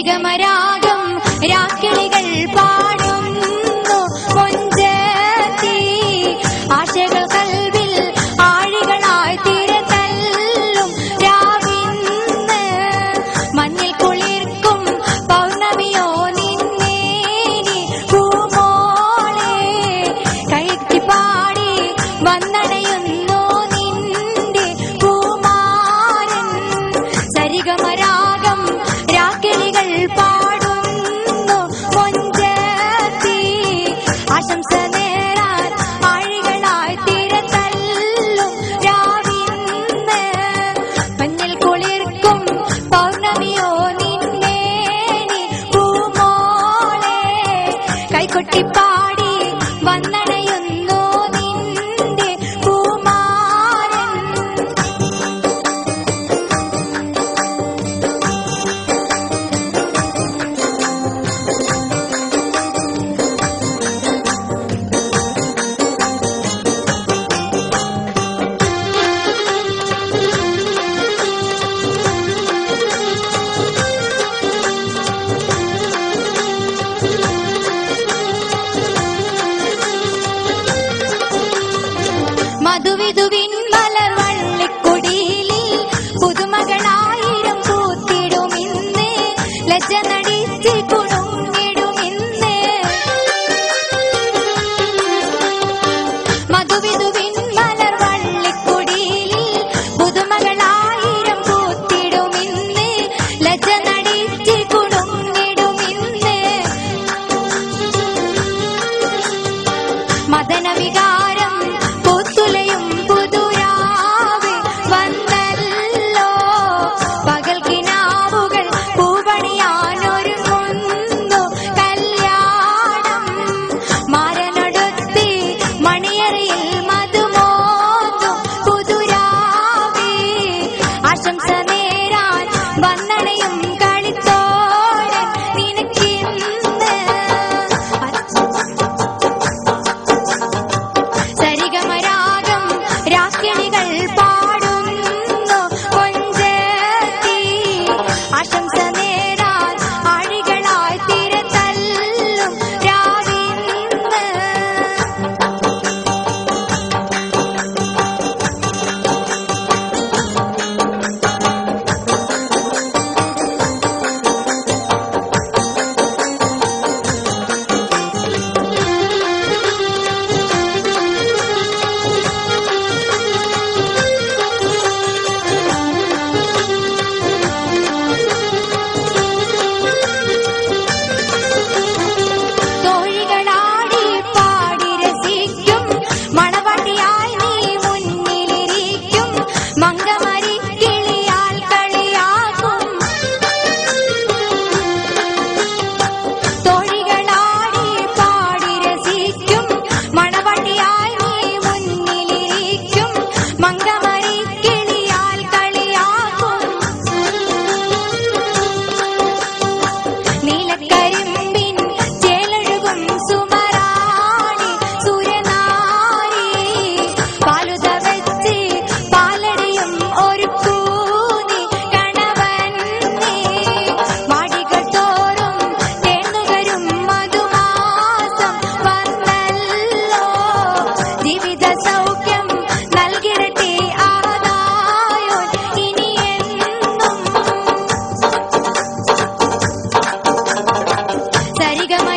സരിഗമരാഗം രാക്കിളികൾ പാടുന്നു മൊഞ്ചത്തി ആശകൾ കൽവിൽ ആഴികളായി തിരതല്ലും രാവിന്ന് മഞ്ഞിൽ കുളിർക്കും പൗർണമിയോ നിന്നേനി പൂമോളെ കൈത്തി പാടി വന്നണയുന്നു നിന്റെ പൂമാരൻ സരിഗമരാഗം രാക്കിളികൾ പാടുന്നു മൊഞ്ചത്തി ആശംസ നേരാൻ ആഴികളായി തിരതല്ലും രാവിന്ന് മഞ്ഞിൽ കുളിർക്കും പൗർണമിയോ നിന്നേനി പൂമോളെ കൈകൊട്ടിപ്പാടി വന്നണയുന്നു നിന്റെ പൂമാരൻ മധുവിധുവിൻ മലർവള്ളിക്കുടിയിൽ പുതുമകളായിരം പൂത്തിടുമിന്ന് ലജ്ജ നടിച്ച് കുണുങ്ങിടുമിന്ന് മധുവിധുവിൻ മലർവള്ളിക്കുടിയിൽ പുതുമകളായിരം പൂത്തിടുമിന്ന് ലജ്ജ നടിച്ച് കുണുങ്ങിടുമിന്ന് മദനവികാരം പൂത്തുലയും പുതുരാവ് വന്നല്ലോ പകൽ കിനാവുകൾ പൂവണിയാനൊരുങ്ങുന്നു കല്യാണം മാരനൊടുത്തി മണിയറയിൽ മധുമോന്നു പുതുരാവ് ആശംസ നേരാൻ വന്നണയും കളിത്തോടെ നിനക്കിന്ന് സരിഗമരാഗം രാക്കിളികൾ പാടുന്നു മൊഞ്ചത്തി ആശംസ നേരാൻ ആഴികളായി തിരതല്ലും രാവിന്ന് തോഴികളാടി പാടി രസിക്കും മണവാട്ടിയായി നീ മുന്നിലിരിക്കും മങ്കമരിക്കിളിയാൽ കളിയാക്കും തോഴികളാടി പാടി രസിക്കും മണവാട്ടിയായി നീ മുന്നിലിരിക്കും മങ്കമരിക്കിളിയാൽ കളിയാക്കും നീലക്കരിമ്പിൻ ചേലൊഴുകും സുമറാണി സൂര്യനാരി പാലുത വെച്ച് പാലടിയും ഒരു കൂനി കണവന്നെ മാടികൾ തോറും തേന്നുകരും മധുമാസം വന്നല്ലോ ജീവിത സൗഖ്യം നൽകിരട്ടെ ആദായോ ഇനിയെന്നും സരിഗമ